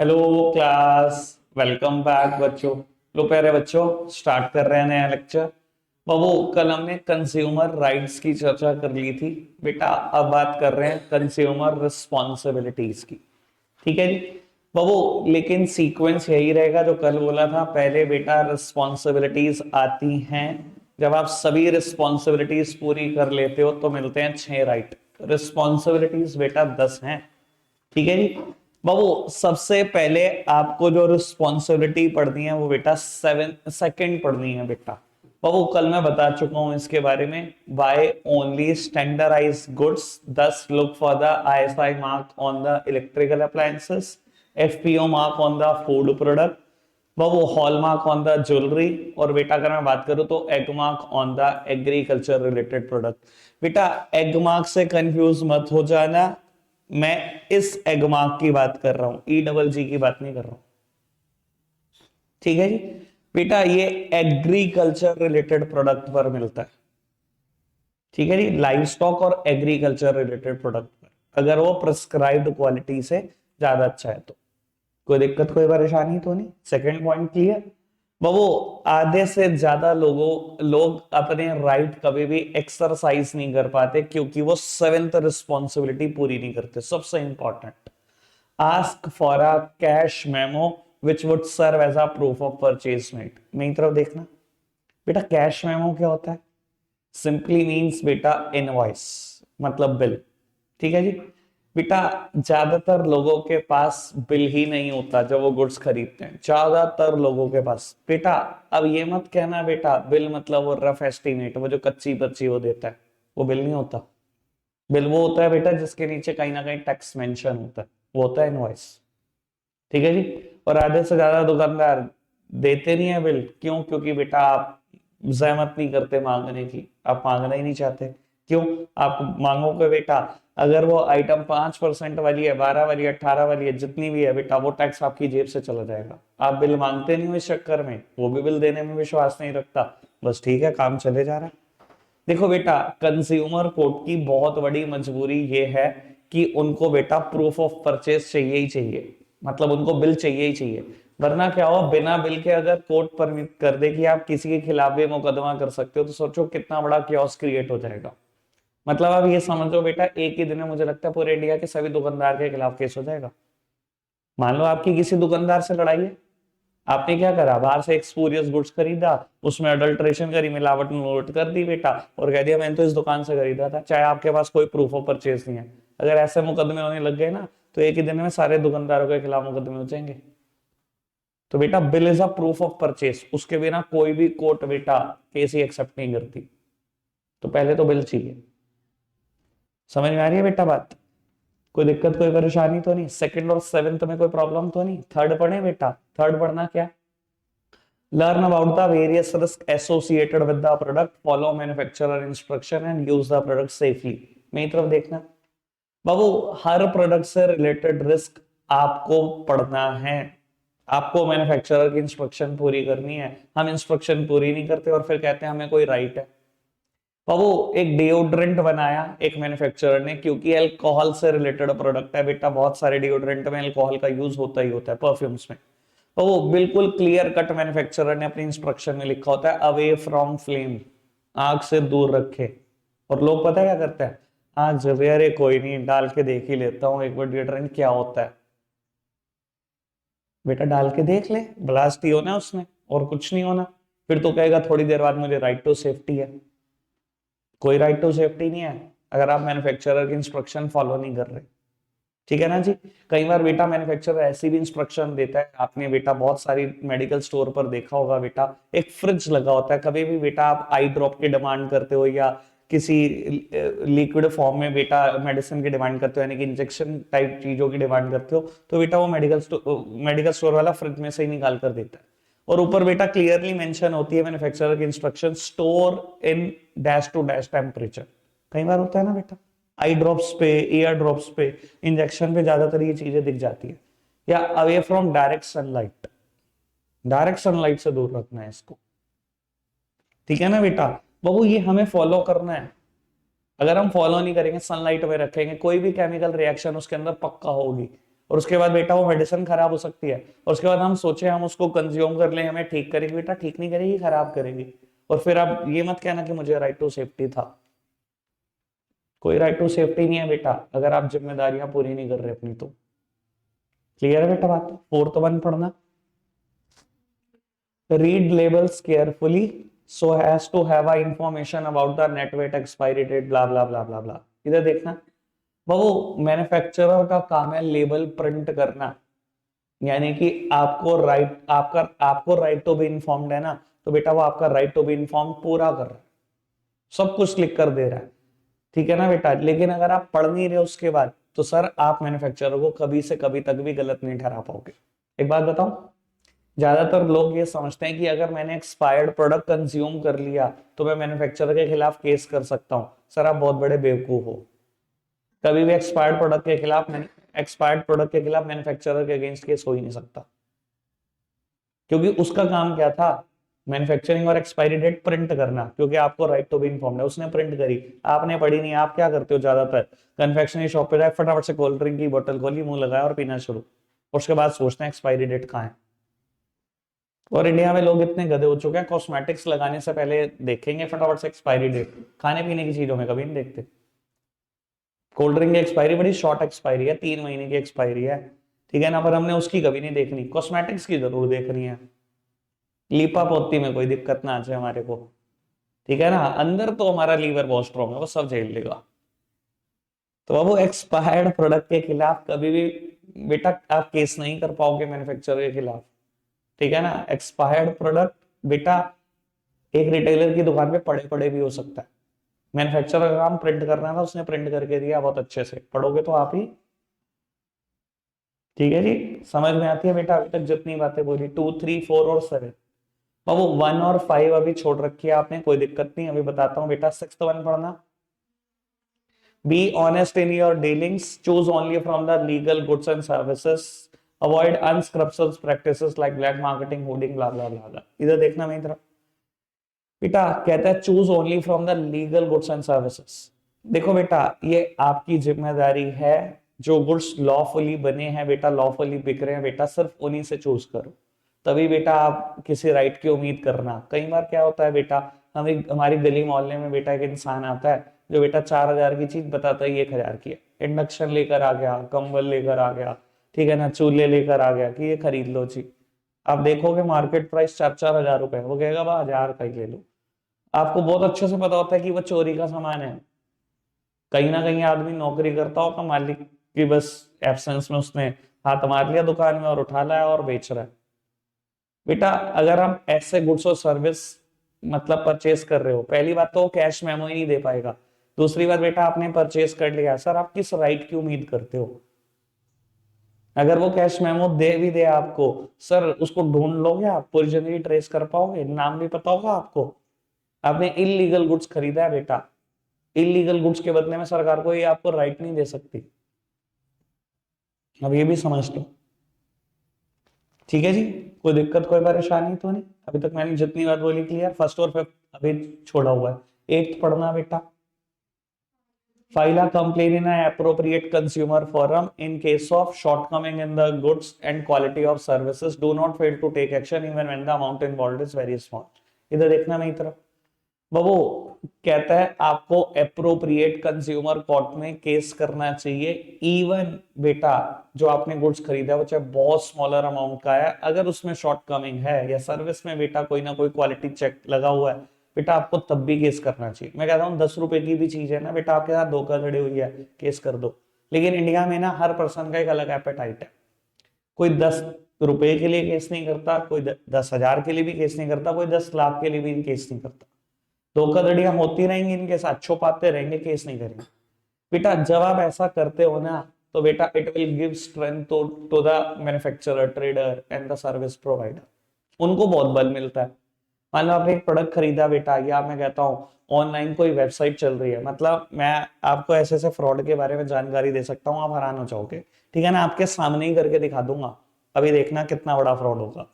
Hello class. Welcome back बच्चों। लो प्यारे बच्चों, स्टार्ट कर रहे हैं नया लेक्चर। बाबू, कल हमने कंज्यूमर राइट्स की चर्चा कर ली थी। बेटा अब बात कर रहे हैं कंज्यूमर रिस्पॉन्सिबिलिटीज की। ठीक है जी बाबू। लेकिन सीक्वेंस यही रहेगा जो कल बोला था। पहले बेटा रिस्पॉन्सिबिलिटीज आती हैं। जब आप सभी रिस्पॉन्सिबिलिटीज पूरी कर लेते हो तो मिलते हैं 6 राइट। रिस्पॉन्सिबिलिटीज बेटा 10 हैं। ठीक है जी बाबू। सबसे पहले आपको जो रिस्पॉन्सिबिलिटी पढ़नी है वो बेटा सेकंड पढ़नी है बेटा। बाबू कल मैं बता चुका हूं इसके बारे में। By only standardise goods, 10 look for the ISI mark on the electrical appliances, FPO mark on the food product, बाबू हॉलमार्क ऑन द ज्वेलरी, और बेटा अगर मैं बात करूं तो Agmark on the agriculture related product. बेटा एग मार्क से कंफ्यूज मत हो जाना, मैं इस एग मार्क की बात कर रहा हूं, ई डबल जी की बात नहीं कर रहा हूं। ठीक है जी बेटा, ये एग्रीकल्चर रिलेटेड प्रोडक्ट पर मिलता है। ठीक है जी, लाइव स्टॉक और एग्रीकल्चर रिलेटेड प्रोडक्ट पर अगर वो प्रिस्क्राइब्ड क्वालिटी से ज्यादा अच्छा है तो कोई दिक्कत कोई परेशानी तो नहीं। सेकंड पॉइंट क्लियर बाबू। आधे से ज्यादा लोग अपने राइट कभी भी एक्सरसाइज नहीं कर पाते क्योंकि वो सेवेंथ रिस्पॉन्सिबिलिटी पूरी नहीं करते। सबसे important, ask for a cash memo which would serve as a proof of purchase made. मेरी तरफ देखना बेटा, कैश मेमो क्या होता है? सिंपली मीन्स बेटा इनवॉइस, मतलब बिल। ठीक है जी बेटा, ज्यादातर लोगों के पास बिल ही नहीं होता जब वो गुड्स खरीदते हैं, ज्यादातर लोगों के पास बेटा। अब ये मत कहना बेटा बिल मतलब वो रफ एस्टीमेट, वो जो कच्ची पच्ची वो देता है, वो बिल नहीं होता। बिल वो होता है बेटा जिसके नीचे कहीं ना कहीं टैक्स मेंशन होता है, वो होता है इनवॉइस। ठीक है जी। और आधे से ज्यादा दुकानदार देते नहीं है बिल। क्यों? क्योंकि बेटा आप जहमत नहीं करते मांगने की, आप मांगना ही नहीं चाहते। क्यों? आप मांगोगे बेटा, अगर वो आइटम 5% वाली है, 12 वाली है, 18 वाली है, जितनी भी है बेटा, वो टैक्स आपकी जेब से चला जाएगा। आप बिल मांगते नहीं हो इस चक्कर में, वो भी बिल देने में विश्वास नहीं रखता, बस ठीक है काम चले जा रहा है। देखो बेटा, कंज्यूमर कोर्ट की बहुत बड़ी मजबूरी ये है कि उनको बेटा प्रूफ ऑफ परचेज चाहिए ही चाहिए, मतलब उनको बिल चाहिए ही चाहिए। वरना क्या हो, बिना बिल के अगर कोर्ट परमिट कर दे कि आप किसी के खिलाफ भी मुकदमा कर सकते हो तो सोचो कितना बड़ा क्योस क्रिएट हो जाएगा। मतलब आप ये समझो बेटा, एक ही दिन में मुझे लगता है पूरे इंडिया के सभी दुकानदार के खिलाफ केस हो जाएगा। मान लो आपकी किसी दुकानदार से लड़ाई है, आपने क्या करा, बाहर से एक स्पूरियस गुड्स खरीदा, उसमें अडल्ट्रेशन करी, मिलावट नोट कर दी बेटा, और कह दिया मैंने तो इस दुकान से खरीदा था, चाहे आपके पास कोई प्रूफ ऑफ परचेज नहीं है। अगर ऐसे मुकदमे होने लग गए ना तो एक ही दिन में सारे दुकानदारों के खिलाफ मुकदमे हो जाएंगे। तो बेटा bill is a proof of purchase, उसके बिना कोई भी कोर्ट बेटा केस ही एक्सेप्ट नहीं करती। तो पहले तो बिल चाहिए। समझ में आ रही है बेटा बात? कोई दिक्कत कोई परेशानी तो नहीं? सेकंड और सेवेंथ में कोई प्रॉब्लम तो नहीं? थर्ड पढ़े बेटा। थर्ड पढ़ना क्या? Learn about the various risks associated with the product, follow manufacturer instruction and use the product safely। मेरी तरफ देखना बाबू, हर प्रोडक्ट से रिलेटेड रिस्क आपको पढ़ना है। आपको मैन्युफैक्चरर की इंस्ट्रक्शन पूरी करनी है। हम इंस्ट्रक्शन पूरी नहीं करते और फिर कहते हैं हमें कोई राइट है। बाबू एक डिओड्रेंट बनाया एक मैन्युफैक्चरर ने, क्योंकि अल्कोहल से रिलेटेड प्रोडक्ट है बेटा, बहुत सारे डिओड्रेंट में अल्कोहल का यूज होता ही होता है, परफ्यूम्स में। तो वो बिल्कुल क्लियर कट मैन्युफैक्चरर ने अपनी इंस्ट्रक्शन में लिखा होता है अवे फ्रॉम फ्लेम, आग से दूर रखे। और लोग पता है क्या करते हैं, आग जल रही है, अरे कोई नहीं डाल के देख ही लेता हूँ एक बार डिओड्रेंट क्या होता है। बेटा डाल के देख ले, ब्लास्ट ही होना उसमें और कुछ नहीं होना। फिर तो कहेगा थोड़ी देर बाद मुझे राइट टू सेफ्टी है। कोई राइट टू सेफ्टी नहीं है अगर आप मैन्युफैक्चरर की इंस्ट्रक्शन फॉलो नहीं कर रहे। ठीक है ना जी। कई बार बेटा मैन्युफैक्चरर ऐसी भी इंस्ट्रक्शन देता है, आपने बेटा बहुत सारी मेडिकल स्टोर पर देखा होगा बेटा, एक फ्रिज लगा होता है। कभी भी बेटा आप आई ड्रॉप की डिमांड करते हो या किसी लिक्विड फॉर्म में बेटा मेडिसिन की डिमांड करते हो, यानी कि इंजेक्शन टाइप चीजों की डिमांड करते हो, तो बेटा वो मेडिकल स्टोर वाला फ्रिज में से ही निकाल कर देता है। और ऊपर बेटा क्लियरली मेंशन होती है मैन्युफैक्चरर की instruction, store in dash two dash temperature. कई बार होता है ना बेटा, आई ड्रॉप्स पे, ईयर ड्रॉप्स पे, इंजेक्शन पे ज्यादातर ये चीजें दिख जाती है। या away from direct sunlight, direct sunlight से दूर रखना है इसको। ठीक है ना बेटा? बाबू ये हमें फॉलो करना है। अगर हम फॉलो नहीं करेंगे, सनलाइट में रखेंगे, कोई भी केमिकल रिएक्शन उसके अंदर पक्का होगी। और उसके बाद बेटा वो मेडिसिन खराब हो सकती है, और उसके बाद हम सोचे हम उसको कंज्यूम कर लें, हमें ठीक करेगी, बेटा ठीक नहीं करेगी, खराब करेगी। और फिर आप ये मत कहना कि मुझे राइट टू सेफ्टी था। कोई राइट टू सेफ्टी नहीं है बेटा, अगर आप जिम्मेदारियां पूरी नहीं कर रहे अपनी तो। क्लियर है बेटा बात? 4th वन पढ़ना। Read labels carefully so has to have a information about the net weight expiry date blah blah blah blah blah. इधर देखना, वो मैन्युफैक्चरर का काम है लेबल प्रिंट करना, यानी कि आपको राइट टू बी इन्फॉर्म्ड है ना, तो बेटा वो आपका राइट टू बी इन्फॉर्म पूरा कर रहा है, सब कुछ लिख कर दे रहा है, ठीक है ना बेटा। लेकिन अगर आप पढ़ नहीं रहे उसके बाद, तो सर आप मैन्युफैक्चरर को कभी से कभी तक भी गलत नहीं ठहरा पाओगे। एक बात बताओ, ज्यादातर लोग ये समझते हैं कि अगर मैंने एक्सपायर्ड प्रोडक्ट कंज्यूम कर लिया तो मैं मैन्युफैक्चरर के खिलाफ केस कर सकता हूं। सर आप बहुत बड़े बेवकूफ हो। कभी भी एक्सपायर्ड प्रोडक्ट के खिलाफ मैन्युफैक्चरर के अगेंस्ट केस हो ही नहीं सकता, क्योंकि उसका काम क्या था, मैन्युफैक्चरिंग और एक्सपायरी डेट प्रिंट करना, क्योंकि आपको राइट टू बी इन्फॉर्म्ड है, उसने प्रिंट करी, आपने पढ़ी नहीं। आप क्या करते हो ज्यादातर, कन्फेक्शनरी शॉप पे जाए, फटाफट से कोल्ड ड्रिंक की बोतल खोली, मुंह लगाया और पीना शुरू, उसके बाद सोचते हैं एक्सपायरी डेट कहाँ है। और इंडिया में लोग इतने गधे हो चुके हैं, कॉस्मेटिक्स लगाने से पहले देखेंगे फटाफट से एक्सपायरी डेट, खाने पीने की चीजों में कभी नहीं देखते। कोल्ड ड्रिंक की एक्सपायरी बड़ी शॉर्ट एक्सपायरी है, 3 महीने की एक्सपायरी है, ठीक है ना, पर हमने उसकी कभी नहीं देखनी, कॉस्मेटिक्स की जरूर देखनी है। लीपा पोती में कोई दिक्कत ना आ जाए हमारे को, ठीक है ना, अंदर तो हमारा लीवर बहुत स्ट्रॉन्ग है, वो सब झेल लेगा। तो अब वो एक्सपायर्ड प्रोडक्ट के खिलाफ कभी भी बेटा आप केस नहीं कर पाओगे मैन्युफैक्चरर के खिलाफ, ठीक है ना। एक्सपायर्ड प्रोडक्ट बेटा एक रिटेलर की दुकान पे पड़े पड़े भी हो सकता है, मैन्युफैक्चरर का काम प्रिंट करना था, उसने प्रिंट करके दिया, बहुत अच्छे से पढ़ोगे तो आप ही, ठीक है जी। समझ में आती है बेटा अभी तक जितनी बातें बोली, 2, 3, 4 और 7। वो 1 और 5 अभी छोड़ रखी है आपने, कोई दिक्कत नहीं, अभी बताता हूँ बेटा। 6th वन पढ़ना। Be honest in your dealings. Choose only from the legal goods and services. Avoid unscrupulous practices like black marketing, hoarding, blah blah blah blah. इधर देखना मेरी तरफ बेटा, कहता है choose only from the legal goods and services. देखो बेटा ये आपकी जिम्मेदारी है, जो गुड्स लॉफुली बने हैं बेटा, लॉफुली बिक रहे हैं बेटा, सिर्फ उन्हीं से चूज करो, तभी बेटा आप किसी राइट की उम्मीद करना। कई बार क्या होता है बेटा, हमारी गली मोहल्ले में बेटा एक इंसान आता है जो बेटा 4,000 की चीज बताता है 1,000 की है, इंडक्शन लेकर आ गया, कंबल लेकर आ गया, ठीक है ना, चूल्हे लेकर आ गया कि ये खरीद लो जी। आप देखोगे मार्केट प्राइस 4-4 हजार रुपए, वो कहेगा 1000 का ही ले लो। आपको बहुत अच्छे से पता होता है कि वो चोरी का सामान है। कहीं ना कहीं आदमी नौकरी करता होगा, मालिक की बस एब्सेंस में उसने हाथ मार लिया दुकान में और उठा लाया और बेच रहा है। बेटा अगर आप ऐसे गुड्स और सर्विस मतलब परचेज कर रहे हो, पहली बात तो कैश मेमो ही नहीं दे पाएगा, दूसरी बात बेटा आपने परचेज कर लिया, सर आप किस राइट की उम्मीद करते हो। अगर वो कैश मेमो दे भी दे आपको, सर उसको ढूंढ लोगे आप, पूरी जिंदगी ट्रेस कर पाओगे, नाम भी पता होगा आपको। आपने इलीगल गुड्स खरीदा है बेटा, इलीगल गुड्स के बदले में सरकार को ये आपको राइट नहीं दे सकती, अब ये भी समझ लो, ठीक है जी। कोई दिक्कत कोई परेशानी तो नहीं, अभी तक मैंने जितनी बात बोली क्लियर। 1st और 5th अभी छोड़ा हुआ है। 8th पढ़ना बेटा। File a complaint in an appropriate consumer forum in case of shortcoming in the goods and quality of services. Do not fail to take action even when the amount involved is very small. इधर देखना मेरी तरफ बाबू, कहता है आपको appropriate consumer court में case करना चाहिए, इवन बेटा जो आपने गुड्स खरीदा वो चाहे बहुत स्मॉलर अमाउंट का है, अगर उसमें शॉर्ट कमिंग है या सर्विस में बेटा कोई ना कोई क्वालिटी चेक लगा हुआ है बेटा, आपको तब भी केस करना चाहिए। मैं कहता हूँ 10 रुपए की भी चीज है ना बेटा, आपके साथ धोखाधड़ी हुई है, केस कर दो। लेकिन इंडिया में ना हर पर्सन का एक अलग एपेटाइट है, कोई 10 रुपए के लिए केस नहीं करता, कोई 10,000 के लिए भी केस नहीं करता, कोई 10 लाख के लिए भी केस नहीं करता। धोखाधड़ियां होती रहेंगी इनके साथ, छुपाते रहेंगे, केस नहीं करेंगे। बेटा जब आप ऐसा करते हो ना, तो बेटा it will give strength to the manufacturer, trader and the service provider, उनको बहुत बल मिलता है। मान लो आपने एक प्रोडक्ट खरीदा बेटा, या मैं कहता हूँ ऑनलाइन कोई वेबसाइट चल रही है, मतलब मैं आपको ऐसे ऐसे फ्रॉड के बारे में जानकारी दे सकता हूँ, आप हैरान हो जाओगे, ठीक है ना, आपके सामने ही करके दिखा दूंगा, अभी देखना कितना बड़ा फ्रॉड होगा।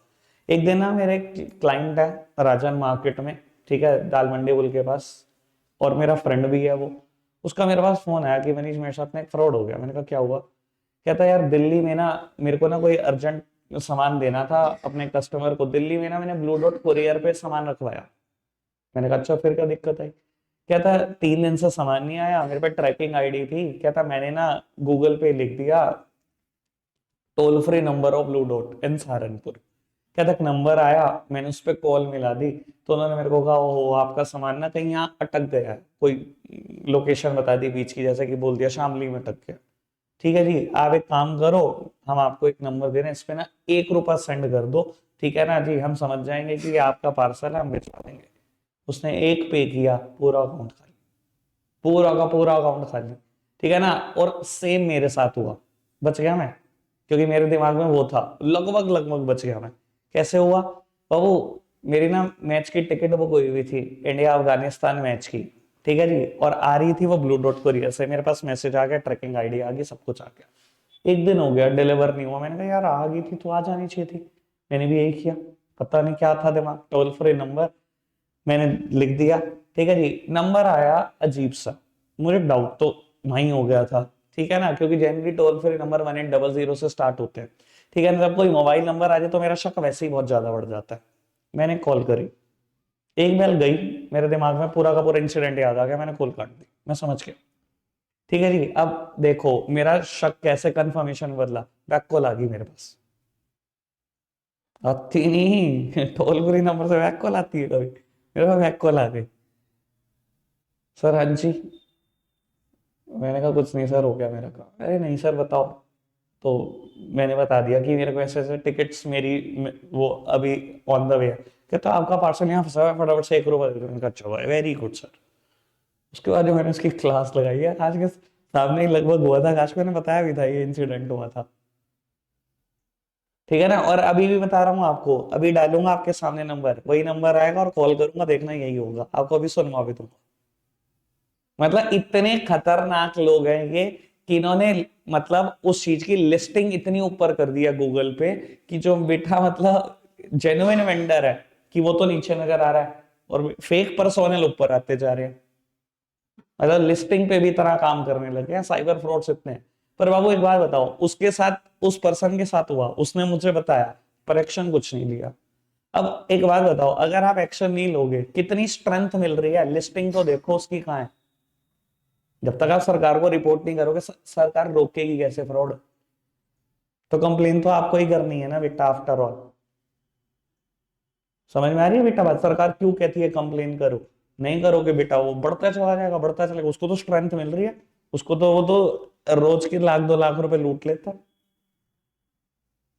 एक दिन ना मेरे क्लाइंट है राजन मार्केट में, ठीक है, दाल मंडी पुल के पास, और मेरा फ्रेंड भी है वो, उसका मेरे पास फोन आया कि मनीष मेरे साथ में एक फ्रॉड हो गया। मैंने कहा क्या हुआ, कहता यार दिल्ली में ना मेरे को ना कोई अर्जेंट सामान देना था अपने कस्टमर को, दिल्ली में ना मैंने ब्लू डॉट कुरियर पे सामान रखवाया। मैंने कहा अच्छा फिर क्या दिक्कत आई। कहता 3 दिन से सामान नहीं आया, मेरे पे ट्रैकिंग आईडी थी। कहता मैंने ना गूगल पे लिख दिया toll free number of blue dot in Saharanpur. क्या तक नंबर आया, मैंने उस पर कॉल मिला दी, तो उन्होंने मेरे को कहा ओ आपका सामान ना कहीं यहाँ अटक गया है, कोई लोकेशन बता दी बीच की, जैसे कि बोल दिया शामली में अटक गया। ठीक है जी, आप एक काम करो, हम आपको एक नंबर दे रहे हैं, इस पे ना 1 रुपया सेंड कर दो, ठीक है ना जी, हम समझ जाएंगे कि ये आपका पार्सल है, हम भिजवा देंगे। उसने एक पे किया, पूरा अकाउंट खाली, पूरा का पूरा अकाउंट खाली। ठीक है ना, और सेम मेरे साथ हुआ, बच गया मैं, क्योंकि मेरे दिमाग में वो था, लगभग लगभग बच गया मैं। कैसे हुआ बाबू, मेरी ना मैच की टिकट बुक हुई हुई थी, इंडिया अफगानिस्तान मैच की। ठीक है जी, और आ रही थी वो ब्लू डॉट कोरियर से, मेरे पास मैसेज आ गया, ट्रैकिंग आईडी आ गई, सब कुछ आ गया। 1 दिन हो गया डिलीवर नहीं हुआ, मैंने कहा यार आ गई थी तो आ जानी चाहिए थी। मैंने भी यही किया, पता नहीं क्या था दिमाग, टोल फ्री नंबर मैंने लिख दिया। ठीक है जी, नंबर आया अजीब सा, मुझे डाउट तो वहीं हो गया था। ठीक है ना, क्योंकि जनरली टोल फ्री नंबर 1800 से स्टार्ट होते हैं। ठीक है ना, जब कोई मोबाइल नंबर आ जाए तो मेरा शक वैसे ही बहुत ज्यादा बढ़ जाता है। मैंने कॉल करी, एक बेल गई, मेरे दिमाग में पूरा का पूरा इंसिडेंट याद आ गया, मैंने कॉल काट दी, मैं समझ गया। ठीक है जी, अब देखो मेरा शक कैसे कंफर्मेशन बदला, बैक कॉल आ गई मेरे पास। आती नहीं टोल फ्री नंबर से बैक कॉल आती है कभी, मेरे पास बैक कॉल आ गई। सर हाँ जी, मैंने कहा कुछ नहीं सर, हो गया मेरा काम। अरे नहीं सर बताओ। तो मैंने बता दिया कि मेरे को ऐसे ऐसे टिकट्स मेरी वो अभी ऑन द वे है। कहता आपका पार्सल यहाँ फंसा हुआ है, फटाफट से 1 रुपया दे दो। मैंने कहा अच्छा भाई, वेरी गुड सर। उसके बाद जो मैंने उसकी क्लास लगाई है, आज के सामने ही लगभग हुआ था, आज को मैंने बताया भी था ये इंसिडेंट हुआ था। ठीक है ना, और अभी भी बता रहा हूँ आपको, अभी डालूंगा आपके सामने नंबर, वही नंबर आएगा और कॉल करूंगा, देखना यही होगा, आपको अभी सुनवा भी दूंगा। मतलब इतने खतरनाक लोग हैं ये, कि इन्होंने मतलब उस चीज की लिस्टिंग इतनी ऊपर कर दिया गूगल पे, कि जो बेटा मतलब जेन्युइन वेंडर है कि वो तो नीचे नजर आ रहा है, और फेक पर्सोनल ऊपर आते जा रहे हैं। मतलब लिस्टिंग पे भी तरह काम करने लगे हैं साइबर फ्रॉड्स इतने। पर बाबू एक बात बताओ, उसके साथ उस पर्सन के साथ हुआ, उसने मुझे बताया, पर एक्शन कुछ नहीं लिया। अब एक बात बताओ, अगर आप एक्शन नहीं लोगे, कितनी स्ट्रेंथ मिल रही है, लिस्टिंग तो देखो उसकी कहाँ है। जब तक आप सरकार को रिपोर्ट नहीं करोगे, सरकार रोकेगी कैसे फ्रॉड। तो कंप्लेन तो आपको ही करनी है ना बेटा, आफ्टर ऑल। समझ में आ रही है बेटा बात, सरकार क्यों कहती है कंप्लेन करो। नहीं करोगे बेटा, वो बढ़ता चला जाएगा, बढ़ता चलेगा, उसको तो स्ट्रेंथ मिल रही है, उसको तो वो तो रोज के 1 लाख 2 लाख रुपए लूट लेता है,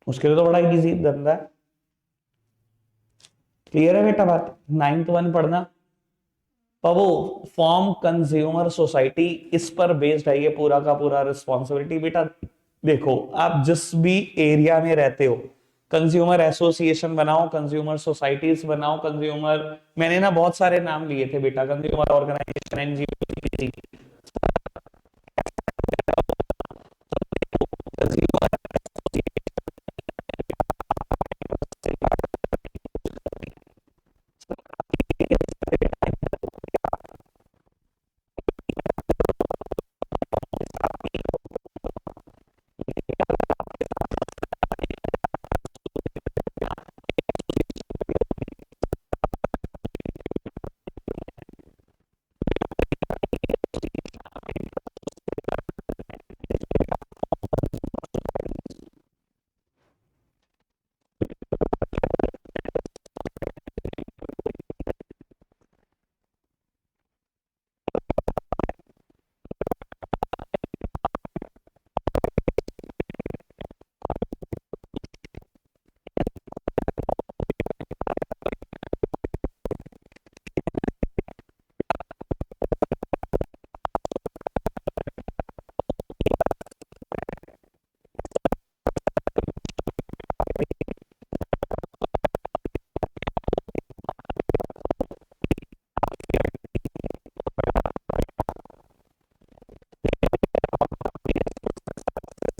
उसके लिए तो बड़ा इजी धंधा है। क्लियर है बेटा बात, 9th 1 पढ़ना। अब वो फॉर्म कंज्यूमर सोसाइटी, इस पर बेस्ड है ये पूरा का पूरा रिस्पॉन्सिबिलिटी बेटा। देखो आप जिस भी एरिया में रहते हो, कंज्यूमर एसोसिएशन बनाओ, कंज्यूमर सोसाइटीज बनाओ, कंज्यूमर, मैंने ना बहुत सारे नाम लिए थे बेटा, consumer organisation, NGO,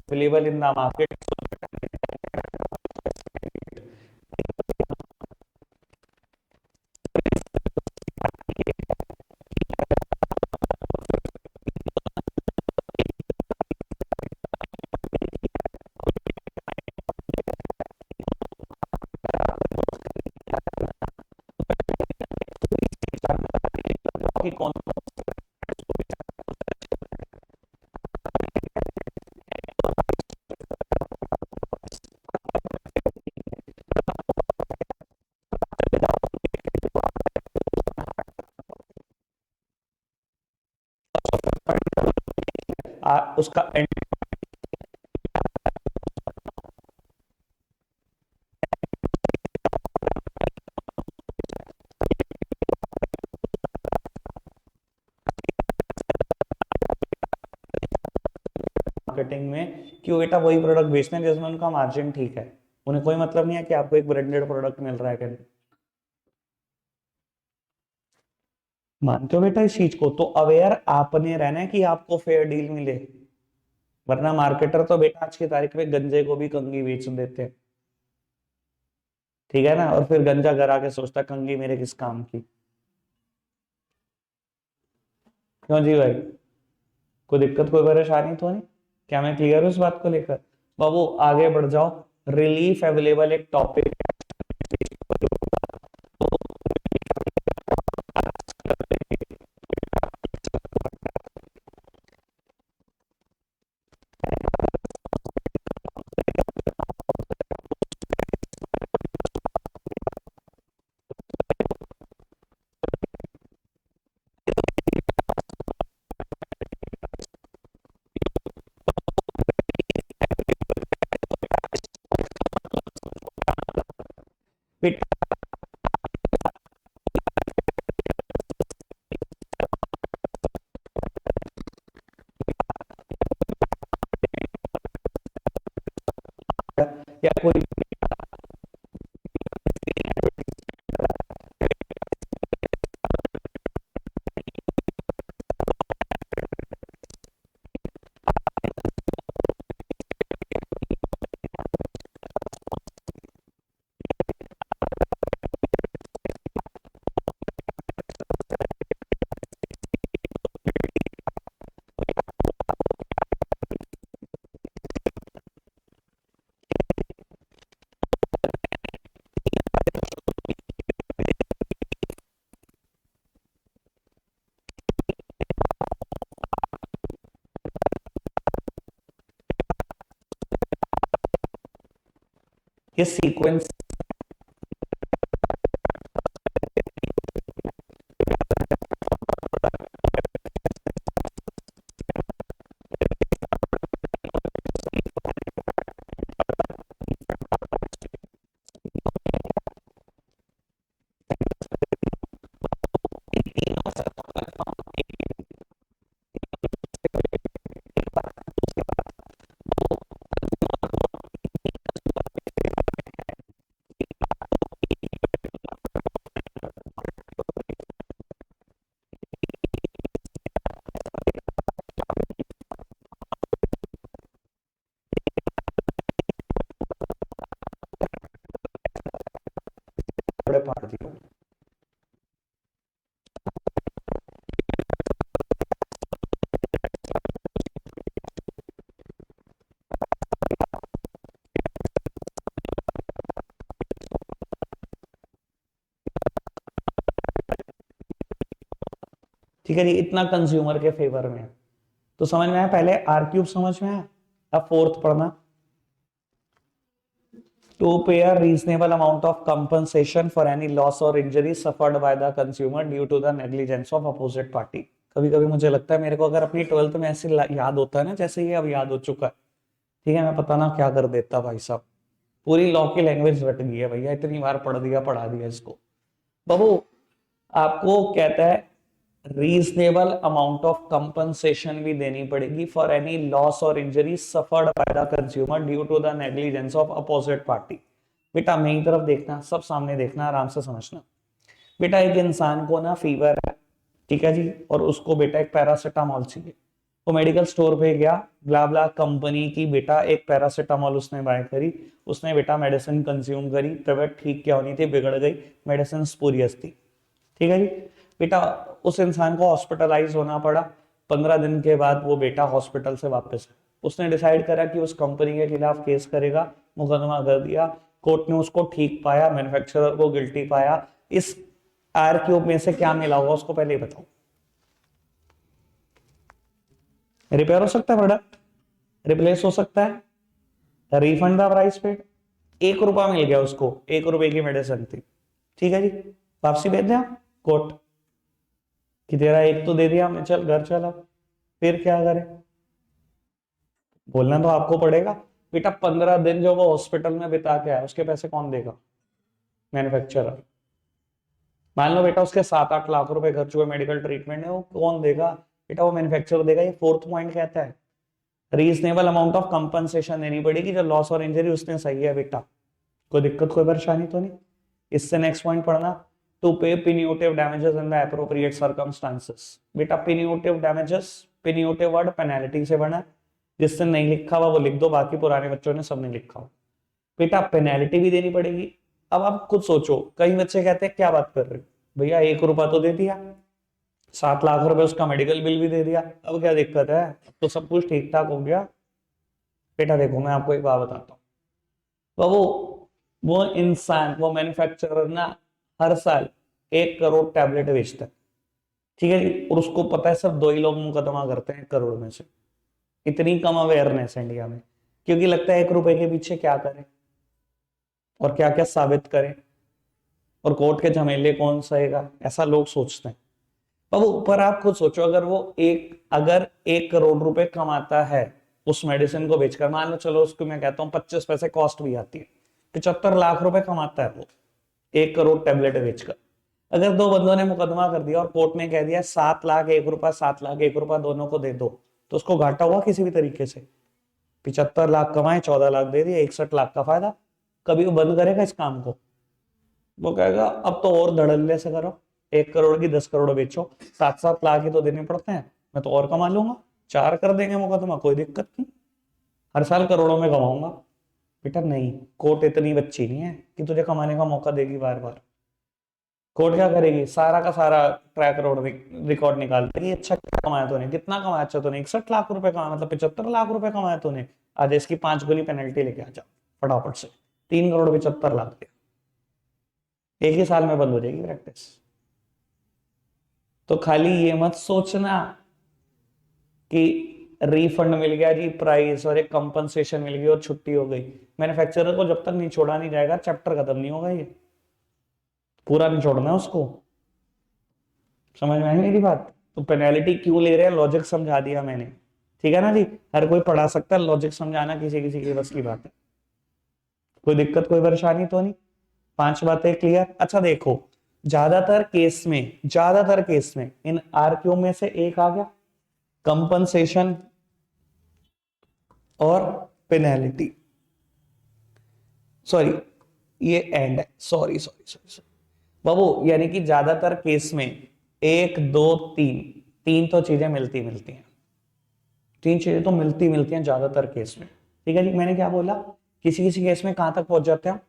available in the market. कि कौन उसका एंड मार्केटिंग में कि वो बेटा वही प्रोडक्ट बेचते हैं जिसमें उनका मार्जिन ठीक है। उन्हें कोई मतलब नहीं है कि आपको एक ब्रांडेड प्रोडक्ट मिल रहा है क्या। मानते हो बेटा इस चीज को, तो अवेयर आपने रहना है कि आपको फेयर डील मिले, वरना मार्केटर तो बेटा आज की तारीख में गंजे को भी कंघी बेच देते हैं, ठीक है ना, और फिर गंजा घर आके सोचता कंघी मेरे किस काम की। क्यों जी भाई, कोई दिक्कत कोई परेशानी तो नहीं, क्या मैं क्लियर हूँ इस बात को लेकर। बाबू आगे बढ़ जाओ। रिलीफ अवेलेबल एक टॉपिक या कोई ये सीक्वेंस बड़े पार्ट दिए। ठीक है जी, इतना कंज्यूमर के फेवर में है, तो समझ में आया, पहले आर क्यूब समझ में आया। अब फोर्थ पढ़ना, to pay a reasonable amount of compensation for any loss or injury suffered by the consumer due to the negligence of opposite party। कभी कभी मुझे लगता है मेरे को अगर अपनी 12th में ऐसे याद होता है ना जैसे ये अब याद हो चुका है, ठीक है, मैं पता ना क्या कर देता भाई साहब, पूरी लॉ की लैंग्वेज रट गई है भैया, इतनी बार पढ़ दिया पढ़ा दिया इसको। बाबू आपको कहता है रीजनेबल अमाउंट ऑफ कंपनसेशन भी देनी पड़ेगी फॉर एनी लॉस और injury suffered by the consumer due to the negligence of opposite party. बेटा मेरी तरफ देखना, सब सामने देखना, आराम से समझना। बेटा एक इंसान को ना फीवर है, ठीक है जी, और उसको बेटा एक पैरासिटामोल चाहिए, वो मेडिकल स्टोर पे गया, ब्ला ब्ला कंपनी की बेटा एक पैरासिटामोल उसने बाय करी, उसने बेटा मेडिसिन कंज्यूम करी, तबीयत ठीक क्या होनी थी बिगड़ गई, मेडिसिन स्पूरियस थी, ठीक है जी। बेटा उस इंसान को हॉस्पिटलाइज होना पड़ा, 15 दिन के बाद वो बेटा हॉस्पिटल से वापस, उसने डिसाइड करा कि उस कंपनी के खिलाफ केस करेगा, मुकदमा कर दिया, कोर्ट ने उसको ठीक पाया, मैन्युफैक्चरर को गिल्टी पाया। इस आर क्यूब में से क्या मिला होगा उसको पहले ही बताओ। रिपेयर हो सकता है प्रोडक्ट, रिप्लेस हो सकता है, रिफंड द प्राइस पेड। 1 रुपया मिल गया उसको, 1 रुपए की मेडिसिन थी, ठीक है जी, वापसी भेज दिया कोर्ट कि तेरा एक तो दे दिया, मैं चल घर चला। फिर क्या करे, बोलना तो आपको पड़ेगा। बेटा 15 दिन जो वो हॉस्पिटल में बिता के आया, उसके पैसे कौन देगा? मैन्युफैक्चरर। मान लो बेटा उसके 7-8 लाख रुपए खर्च हुए मेडिकल ट्रीटमेंट में, वो कौन देगा? बेटा वो मैन्युफैक्चरर देगा। ये फोर्थ पॉइंट कहता है रीजनेबल अमाउंट ऑफ कंपनसेशन देनी पड़ेगी, जो लॉस और इंजरी उसने सही है बेटा, कोई दिक्कत कोई परेशानी तो नहीं। इससे नेक्स्ट पॉइंट पढ़ना, to pay punitive damages in the appropriate circumstances. बेटा punitive damages, punitive word penalty से बना, जिससे नहीं लिखा हुआ वो लिख दो, बाकी पुराने बच्चों ने सबने लिखा हुआ। बेटा पेनल्टी भी देनी पड़ेगी। अब आप खुद सोचो, कई बच्चे कहते हैं क्या बात कर रहे हो भैया, 1 रुपया तो दे दिया, 7 लाख रुपए उसका मेडिकल बिल भी दे दिया, अब क्या दिक्कत है, अब तो सब कुछ ठीक ठाक हो गया। बेटा देखो मैं आपको एक बात बताता हूँ, वो इंसान, वो मैन्युफैक्चरर ना हर साल 1 करोड़ टैबलेट बेचता है, ठीक है जी, और उसको पता है सिर्फ 2 ही लोग मुकदमा करते हैं 1 करोड़ में से। इतनी कम अवेयरनेस है इंडिया में, क्योंकि लगता है 1 रुपए के पीछे क्या करें और क्या क्या साबित करें और कोर्ट के झमेले कौन सहेगा, ऐसा लोग सोचते हैं। पर वो ऊपर आप खुद सोचो, अगर 1 करोड़ रुपए कमाता है उस मेडिसिन को बेचकर, मान लो चलो उसको मैं कहता हूँ 25 पैसे कॉस्ट भी आती है, 75 लाख रुपए कमाता है वो 1 करोड़ टैबलेट बेचकर। अगर दो बंदों ने मुकदमा कर दिया और कोर्ट ने कह दिया 7 लाख 1 रुपया, 7 लाख 1 रुपया दोनों को दे दो, तो उसको घाटा हुआ किसी भी तरीके से? 75 लाख कमाए, 14 लाख दे दिए, 61 लाख का फायदा। कभी वो बंद करेगा इस काम को? वो कहेगा अब तो और धड़ल्ले से करो, 1 करोड़ की 10 करोड़ बेचो, 7-7 लाख ही तो देने पड़ते हैं, मैं तो और कमा लूंगा, 4 कर देंगे मुकदमा, कोई दिक्कत नहीं, हर साल करोड़ों में कमाऊंगा। बेटा नहीं, कोर्ट इतनी बच्ची नहीं है कि तुझे कमाने का मौका देगी बार बार। कोर्ट क्या करेगी, सारा का सारा ट्रैक रिकॉर्ड निकाल देगी, अच्छा क्या कमाया तूने, कितना कमाया, अच्छा तूने 61 लाख रुपए कमाया, मतलब 75 लाख रुपए कमाया तूने, आज इसकी 5 गुनी पेनल्टी लेके आ जा फटाफट से, 3 करोड़ 75 लाख दे, एक ही साल में बंद हो जाएगी प्रैक्टिस। तो खाली ये मत सोचना कि रिफंड मिल गया जी प्राइस और एक कंपनसेशन मिल गई और छुट्टी हो गई। मैन्युफैक्चरर को जब तक नहीं छोड़ा नहीं जाएगा, चैप्टर खत्म नहीं होगा, ये पूरा नहीं छोड़ना है उसको। समझ में आई मेरी बात? तो पेनल्टी क्यों ले रहे हैं, लॉजिक समझा दिया मैंने, ठीक है ना जी। हर कोई पढ़ा सकता है, लॉजिक समझाना किसी किसी की बस की बात है, कोई दिक्कत कोई परेशानी तो नहीं। 5 बातें क्लियर? अच्छा देखो, ज्यादातर केस में इन आरक्यू में से एक आ गया, कंपनसेशन और पेनल्टी, सॉरी ये एंड है, सॉरी सॉरी सॉरी सॉरी बाबू, यानी कि ज्यादातर केस में 1 2 3 तीन तो चीजें मिलती मिलती हैं, 3 चीजें तो मिलती मिलती हैं ज्यादातर केस में, ठीक है जी। मैंने क्या बोला, किसी किसी केस में कहां तक पहुंच जाते हैं,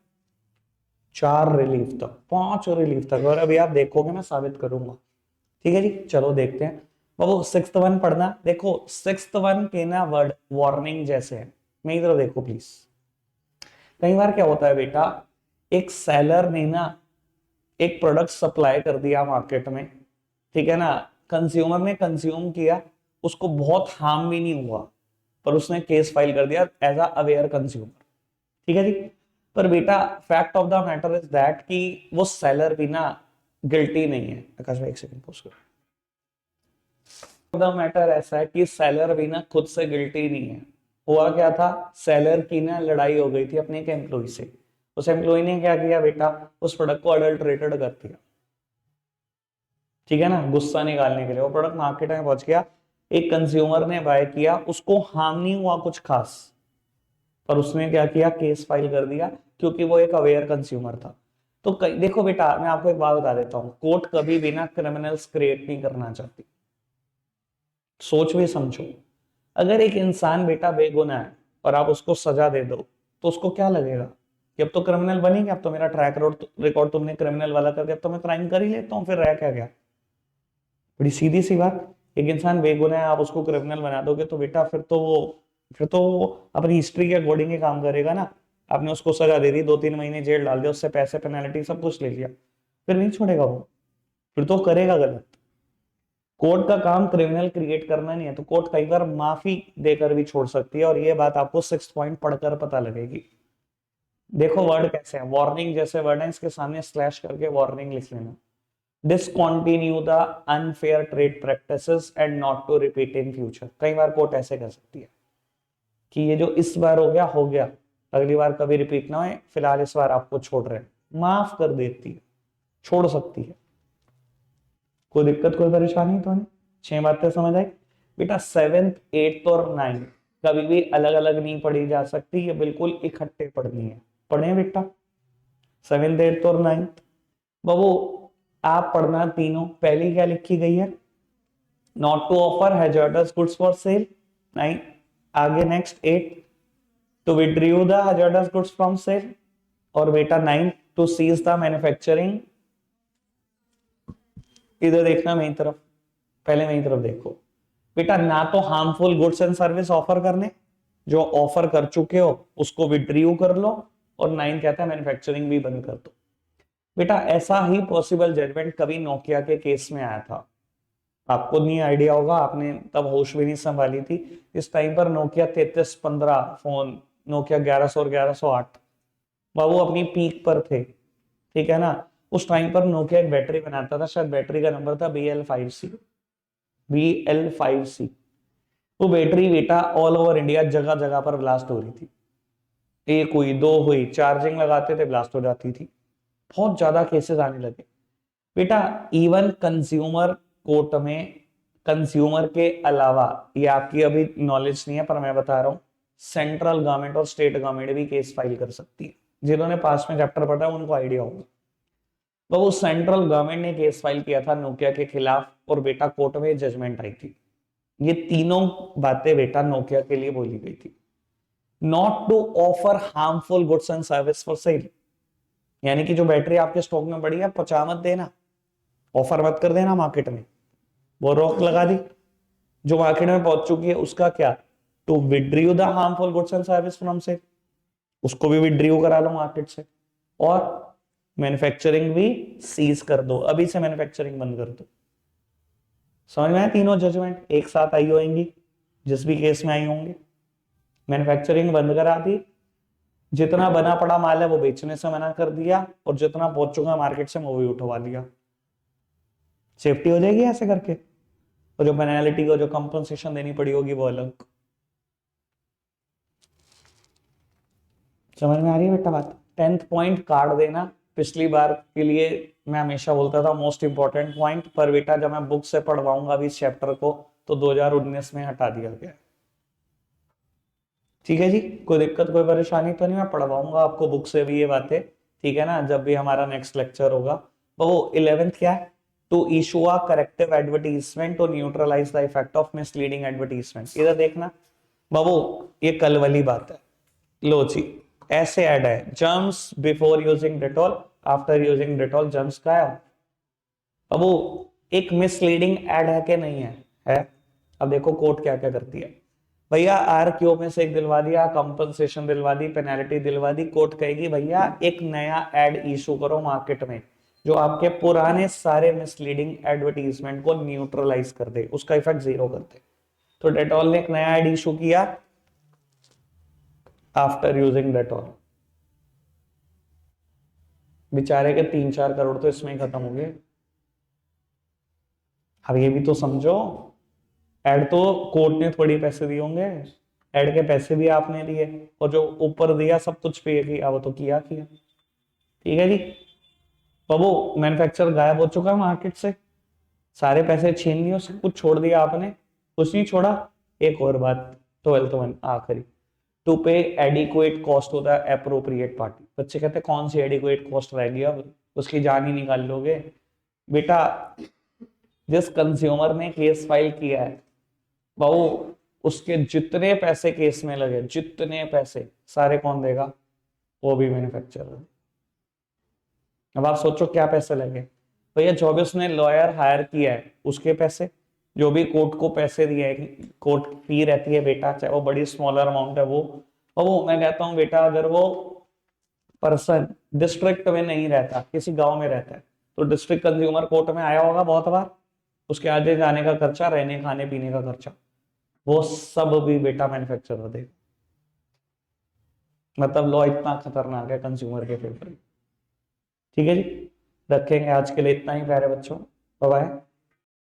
4 रिलीफ तक, 5 रिलीफ तक, और अभी आप देखोगे मैं साबित करूंगा, ठीक है जी। चलो देखते हैं बाबू, 6th 1 पढ़ना। देखो 6th 1 के ना वर्ड वार्निंग जैसे है, मेरी तरफ देखो प्लीज। कई बार क्या होता है बेटा, एक सेलर ने ना एक प्रोडक्ट सप्लाई कर दिया मार्केट में, ठीक है ना, कंज्यूमर ने कंज्यूम किया, उसको बहुत हार्म भी नहीं हुआ, पर उसने केस फाइल कर दिया एज अ अवेयर कंज्यूमर, ठीक है जी। पर बेटा fact of the matter is that कि वो सेलर भी ना गिल्टी नहीं है। आकाश भाई एक सेकंड पोस्ट करो। द मैटर ऐसा है कि सेलर भी ना खुद से गिल्टी नहीं है। हुआ क्या था, सेलर की ना लड़ाई हो गई थी अपने एक एम्प्लॉय से। उस एम्प्लॉय ने क्या किया बेटा, उस प्रोडक्ट को अडल्ट्रेटेड कर दिया, ठीक है ना, गुस्सा निकालने के लिए। वो प्रोडक्ट मार्केट में पहुंच गया, एक कंज्यूमर ने बाय किया, उसको हार्म नहीं हुआ कुछ खास, पर उसने क्या किया, केस फाइल कर दिया, क्योंकि वो एक अवेयर कंज्यूमर था। तो देखो बेटा मैं आपको एक बात बता देता हूं, कोर्ट कभी भी ना क्रिमिनल्स क्रिएट नहीं करना चाहती, सोच भी समझो। अगर एक इंसान बेटा बेगुनाह है और आप उसको सजा दे दो, तो उसको क्या लगेगा कि अब तो क्रिमिनल बनेंगे, अब तो मेरा ट्रैक रिकॉर्ड तुमने क्रिमिनल वाला कर दिया, अब तो मैं क्राइम कर ही लेता हूँ, फिर रह क्या गया। बड़ी सीधी सी बात, एक इंसान बेगुनाह है आप उसको क्रिमिनल बना दोगे, तो बेटा फिर तो वो अपनी हिस्ट्री के अकॉर्डिंग ही काम करेगा ना। आपने उसको सजा दे दी, 2-3 महीने जेल डाल दिया, उससे पैसे पेनल्टी सब कुछ ले लिया, फिर नहीं छोड़ेगा वो, फिर तो करेगा गलत। कोर्ट का काम क्रिमिनल क्रिएट करना नहीं है, तो कोर्ट कई बार माफी देकर भी छोड़ सकती है, और ये बात आपको 6 पॉइंट पढ़कर पता लगेगी। देखो वर्ड कैसे है, वार्निंग जैसे वर्ड है, इसके सामने स्लैश करके वार्निंग लिख लेना। Discontinue the unfair trade practices and not to repeat in future. कई बार कोर्ट ऐसे कर सकती है कि ये जो इस बार हो गया, अगली बार कभी रिपीट ना हो, फिलहाल इस बार आपको छोड़ रहे हैं, माफ कर देती है, छोड़ सकती है। कोई दिक्कत कोई परेशानी तो नहीं? 6 बातें समझ आई बेटा। 7th 8th और 9th कभी भी अलग अलग नहीं पढ़ी जा सकती, ये बिल्कुल इकट्ठे पढ़नी है। पढ़े बेटा 7th 8th और 9th। बाबू आप पढ़ना तीनों। पहली क्या लिखी गई है, not to offer hazardous goods for sale. 9 आगे next 8 to withdraw the hazardous goods from sale, और बेटा 9 टू सीज द मैन्युफैक्चरिंग। इधर देखना मेरी तरफ, पहले मेरी तरफ देखो बेटा। ना तो harmful goods and service offer करने, जो ऑफर कर चुके हो उसको विड्रीव कर लो, और 9 कहता है मैन्युफैक्चरिंग भी बंद कर दो। बेटा ऐसा ही पॉसिबल जजमेंट कभी नोकिया के केस में आया था, आपको नहीं आइडिया होगा, आपने तब होश भी नहीं संभाली थी। इस टाइम पर नोकिया 3315 फोन, नोकिया 1100 और 1108 बाबू अपनी पीक पर थे, ठीक है ना। उस टाइम पर नोकिया एक बैटरी बनाता था, शायद बैटरी का नंबर था BL5C। BL5C वो बैटरी बेटा ऑल ओवर इंडिया जगह जगह पर ब्लास्ट हो रही थी। एक हुई, दो हुई, चार्जिंग लगाते थे ब्लास्ट हो जाती थी, बहुत ज्यादा केसेस आने लगे बेटा। इवन कंज्यूमर कोर्ट में, कंज्यूमर के अलावा, ये आपकी अभी नॉलेज नहीं है पर मैं बता रहा हूं, सेंट्रल गवर्नमेंट और स्टेट गवर्नमेंट भी केस फाइल कर सकती है। जिन्होंने पास में चैप्टर पढ़ा है उनको आइडिया होगा। तो वो सेंट्रल गवर्नमेंट ने केस फाइल किया था नोकिया के खिलाफ, और बेटा कोर्ट में जजमेंट आई थी। ये तीनों बातें बेटा नोकिया के लिए बोली गई थी। Not to offer harmful goods and service for sale, यानी कि जो बैटरी आपके स्टॉक में पड़ी है पचा मत देना, ऑफर मत कर देना मार्केट में, वो रोक लगा दी। जो मार्केट में पहुंच चुकी है उसका क्या, to withdraw the harmful goods and service from sale, उसको भी विड्रीव करा लो मार्केट से, और मैन्युफैक्चरिंग भी सीज कर दो, अभी से मैन्युफैक्चरिंग बंद कर दो। समझ में आया? तीनों जजमेंट एक साथ आई होंगी, जिस भी केस में आई होंगी। मैन्युफैक्चरिंग बंद करा दी, जितना बना पड़ा माल है वो बेचने से मना कर दिया, और जितना पहुंच चुका मार्केट से वो भी उठवा लिया। सेफ्टी हो जाएगी ऐसे करके, और जो पेनल्टी को जो कंपनसेशन देनी पड़ी होगी वो अलग। समझ में आ रही है बेटा बात? 10th पॉइंट काट देना, पिछली बार के लिए मैं हमेशा बोलता था मोस्ट इंपॉर्टेंट पॉइंट, पर बेटा जब मैं बुक से पढ़वाऊंगा अभी इस चैप्टर को तो 2019 में हटा दिया गया। ठीक है जी, कोई दिक्कत कोई परेशानी तो नहीं, मैं पढ़वाऊंगा आपको बुक से भी ये बातें, ठीक है ना, जब भी हमारा नेक्स्ट लेक्चर होगा। तो वो 11th क्या है, to issue a corrective advertisement to neutralise the effect of misleading advertisement. इधर देखना बाबू, ये कल वाली बात है। लो जी, ऐसे ऐड है, germs before using Dettol, after using Dettol germs गायब। अब वो एक मिसलीडिंग एड है कि नहीं है? है। अब देखो कोर्ट क्या क्या करती है भैया, RQ में से एक दिलवा दिया, कंपनसेशन दिलवा दी, पेनल्टी दिलवा दी, कोर्ट कहेगी भैया एक नया एड इशू करो मार्केट में जो आपके पुराने सारे मिसलीडिंग एडवर्टीजमेंट को न्यूट्रलाइज कर दे, उसका इफेक्ट जीरो कर दे। तो डेटॉल ने एक नया एड इशू किया आफ्टर यूजिंग डेटॉल, बेचारे के 3-4 करोड़ तो इसमें ही खत्म हो गए। अब ये भी तो समझो, एड तो कोर्ट ने थोड़ी पैसे दिए होंगे, एड के पैसे भी आपने दिए, और जो ऊपर दिया सब कुछ पे किया, वो तो किया। ठीक है जी। तो वो मैन्युफैक्चर गायब हो चुका है मार्केट से, सारे पैसे छीन लिए, सब कुछ छोड़ दिया आपने, कुछ नहीं छोड़ा। एक और बात, 12th वन आखिरी, to pay adequate cost to the appropriate party. बच्चे कहते कौन सी एडिक्वेट कॉस्ट रहेगी, अब उसकी जान ही निकाल लोगे बेटा। जिस कंज्यूमर ने केस फाइल किया है बाबू, उसके जितने पैसे केस में लगे, जितने पैसे सारे कौन देगा? वो भी मैन्युफैक्चरर। अब आप सोचो क्या पैसे लगे भैया, जो भी उसने लॉयर हायर किया है उसके पैसे, जो भी कोर्ट को पैसे दिए हैं, कोर्ट फी रहती है बेटा, चाहे वो बड़ी स्मॉलर अमाउंट है वो। और वो मैं कहता हूँ बेटा, अगर वो पर्सन डिस्ट्रिक्ट में नहीं रहता, किसी गांव में रहता है, तो डिस्ट्रिक्ट कंज्यूमर कोर्ट में आया होगा बहुत बार, उसके आगे जाने का खर्चा, रहने खाने पीने का खर्चा, वो सब भी बेटा मैन्युफैक्चरर देगा। मतलब लॉ इतना खतरनाक है कंज्यूमर के फेवर में। ठीक है जी, रखेंगे आज के लिए इतना ही प्यारे बच्चों, बाय बाय।